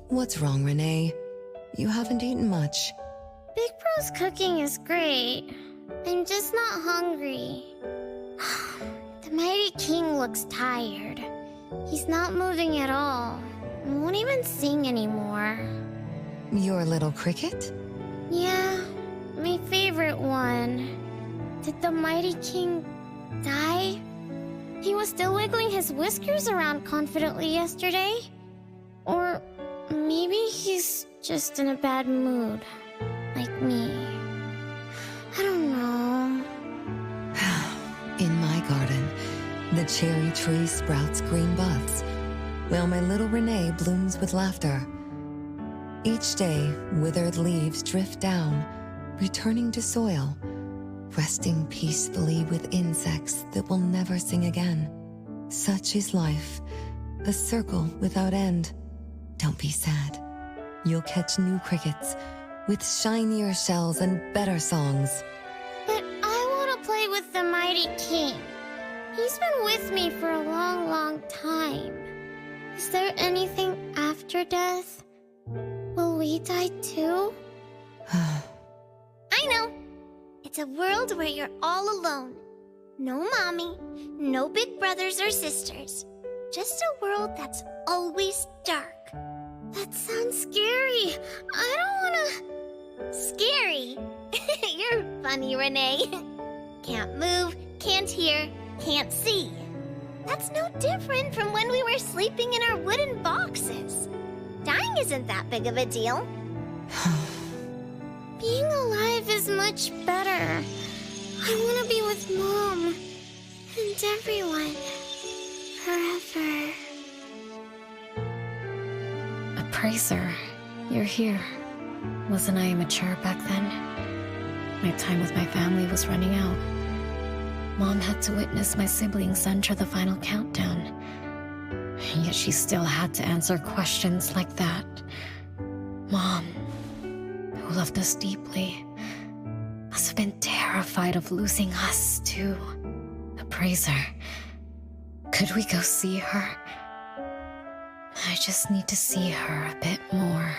What's wrong, Renee? You haven't eaten much. Big Bro's cooking is great. I'm just not hungry. The Mighty King looks tired. He's not moving at all. Won't even sing anymore. Your little cricket? Yeah, my favorite one. Did the Mighty King die? He was still wiggling his whiskers around confidently yesterday. Or maybe he's just in a bad mood, like me. I don't know. In my garden, the cherry tree sprouts green buds, while my little Renee blooms with laughter. Each day, withered leaves drift down, returning to soil, resting peacefully with insects that will never sing again. Such is life, a circle without end. Don't be sad. You'll catch new crickets with shinier shells and better songs. But I want to play with the Mighty King. He's been with me for a long, long time. Is there anything after death? Will we die too? I know. It's a world where you're all alone. No mommy, no big brothers or sisters. Just a world that's always dark. That sounds scary. I don't wanna... Scary? You're funny, Renee. Can't move, can't hear, can't see. That's no different from when we were sleeping in our wooden boxes. Dying isn't that big of a deal. Being alive is much better. I want to be with Mom and everyone forever. Appraiser, you're here. Wasn't I immature back then? My time with my family was running out. Mom had to witness my siblings enter the final countdown. And yet she still had to answer questions like that. Mom, who loved us deeply, must have been terrified of losing us, too. Appraiser, could we go see her? I just need to see her a bit more.